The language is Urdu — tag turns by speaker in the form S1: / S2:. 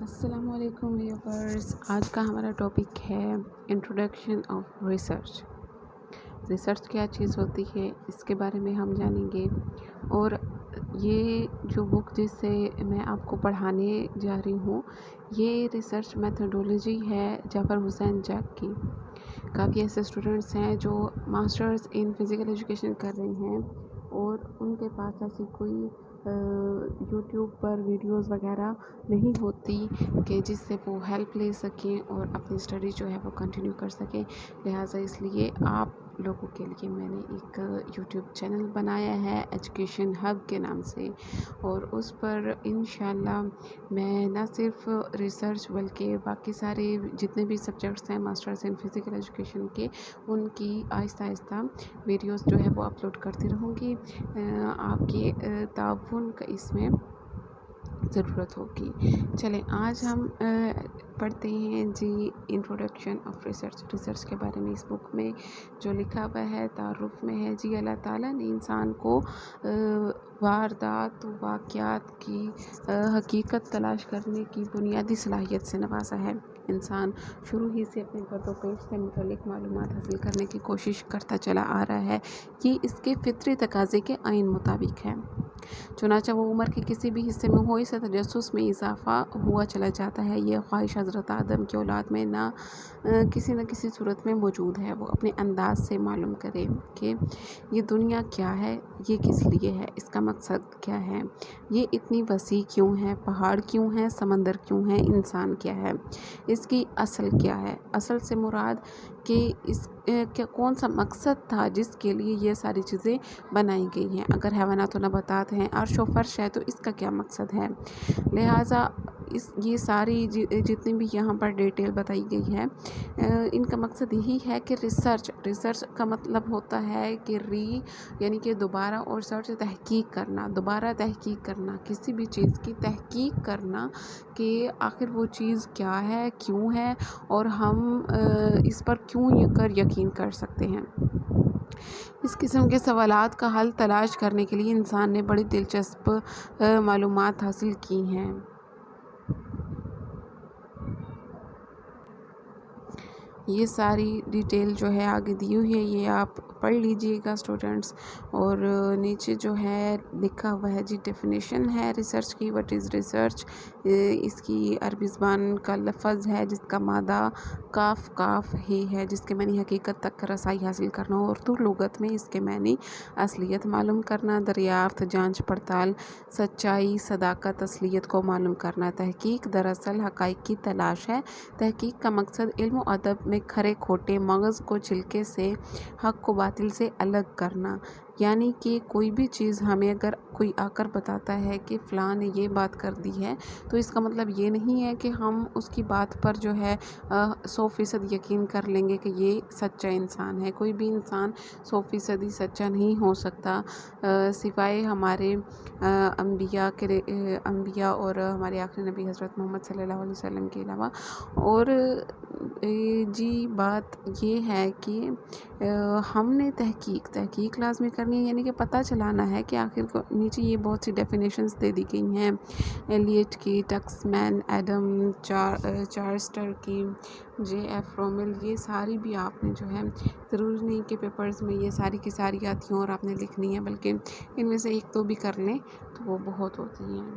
S1: السلام علیکم ویورز، آج کا ہمارا ٹاپک ہے انٹروڈکشن آف ریسرچ۔ ریسرچ کیا چیز ہوتی ہے اس کے بارے میں ہم جانیں گے، اور یہ جو بک جس سے میں آپ کو پڑھانے جا رہی ہوں یہ ریسرچ میتھڈولوجی ہے جعفر حسین جگ کی۔ کافی ایسے اسٹوڈنٹس ہیں جو ماسٹرز ان فزیکل ایجوکیشن کر رہے ہیں اور ان کے پاس ایسی کوئی یوٹیوب پر ویڈیوز وغیرہ نہیں ہوتی کہ جس سے وہ ہیلپ لے سکیں اور اپنی اسٹڈی جو ہے وہ کنٹینیو کر سکیں۔ لہٰذا اس لیے آپ لوگوں کے لیے میں نے ایک یوٹیوب چینل بنایا ہے ایجوکیشن ہب کے نام سے، اور اس پر انشاءاللہ میں نہ صرف ریسرچ بلکہ باقی سارے جتنے بھی سبجیکٹس ہیں ماسٹرز ان فزیکل ایجوکیشن کے، ان کی آہستہ آہستہ ویڈیوز جو ہے وہ اپلوڈ کرتی رہوں گی۔ آپ کے تعاون کا اس میں ضرورت ہوگی۔ چلیں آج ہم پڑھتے ہیں جی انٹروڈکشن آف ریسرچ۔ ریسرچ کے بارے میں اس بک میں جو لکھا ہوا ہے تعارف میں ہے جی، اللہ تعالیٰ نے انسان کو واردات واقعات کی حقیقت تلاش کرنے کی بنیادی صلاحیت سے نوازا ہے۔ انسان شروع ہی سے اپنے گرد و پیش سے متعلق معلومات حاصل کرنے کی کوشش کرتا چلا آ رہا ہے۔ یہ اس کے فطری تقاضے کے عین مطابق ہے۔ چنانچہ وہ عمر کے کسی بھی حصے میں ہو، اسے تجسس میں اضافہ ہوا چلا جاتا ہے۔ یہ خواہش حضرت آدم کی اولاد میں کسی نہ کسی صورت میں موجود ہے۔ وہ اپنے انداز سے معلوم کرے کہ یہ دنیا کیا ہے، یہ کس لیے ہے، اس کا مقصد کیا ہے، یہ اتنی وسیع کیوں ہے، پہاڑ کیوں ہیں، سمندر کیوں ہیں، انسان کیا ہے، اس کی اصل کیا ہے۔ اصل سے مراد کہ اس کا کون سا مقصد تھا جس کے لیے یہ ساری چیزیں بنائی گئی ہیں۔ اگر حیوانات و نباتات ہیں، عرش و فرش ہے، تو اس کا کیا مقصد ہے۔ لہٰذا یہ ساری جتنی بھی یہاں پر ڈیٹیل بتائی گئی ہے، ان کا مقصد یہی ہے کہ ریسرچ کا مطلب ہوتا ہے کہ یعنی کہ دوبارہ اور سرچ تحقیق کرنا، دوبارہ تحقیق کرنا، کسی بھی چیز کی تحقیق کرنا کہ آخر وہ چیز کیا ہے، کیوں ہے، اور ہم اس پر کیوں یقین کر سکتے ہیں۔ اس قسم کے سوالات کا حل تلاش کرنے کے لیے انسان نے بڑی دلچسپ معلومات حاصل کی ہیں۔ یہ ساری ڈیٹیل جو ہے آگے دی ہوئی ہے، یہ آپ پڑھ لیجئے گا اسٹوڈنٹس۔ اور نیچے جو ہے لکھا ہوا ہے جی ڈیفینیشن ہے ریسرچ کی، وٹ از ریسرچ۔ اس کی عربی زبان کا لفظ ہے جس کا مادہ کاف ہی ہے، جس کے معنی حقیقت تک رسائی حاصل کرنا۔ اردو لغت میں اس کے معنی اصلیت معلوم کرنا، دریافت، جانچ پڑتال، سچائی، صداقت، اصلیت کو معلوم کرنا۔ تحقیق دراصل حقائق کی تلاش ہے۔ تحقیق کا مقصد علم و ادب میں کھرے کھوٹے مغز کو چھلکے سے، حق کو باطل سے الگ کرنا۔ یعنی کہ کوئی بھی چیز ہمیں اگر کوئی آ کر بتاتا ہے کہ فلاں نے یہ بات کر دی ہے، تو اس کا مطلب یہ نہیں ہے کہ ہم اس کی بات پر جو ہے 100% یقین کر لیں گے کہ یہ سچا انسان ہے۔ کوئی بھی انسان 100% سچا نہیں ہو سکتا، سوائے ہمارے انبیاء اور ہمارے آخری نبی حضرت محمد صلی اللہ علیہ وسلم کے علاوہ۔ اور جی بات یہ ہے کہ ہم نے تحقیق لازمی کرنی ہے، یعنی کہ پتہ چلانا ہے کہ آخر کو نیچے یہ بہت سی ڈیفینیشنز دے دی گئی ہیں، ایلیٹ کی، ٹکسمین، ایڈم چارسٹر کی، جے ایف رومل، یہ ساری بھی آپ نے جو ہے ضروری نہیں کہ پیپرز میں یہ ساری کی ساری آتی ہوں اور آپ نے لکھنی ہے، بلکہ ان میں سے ایک دو بھی کر لیں تو وہ بہت ہوتی ہیں۔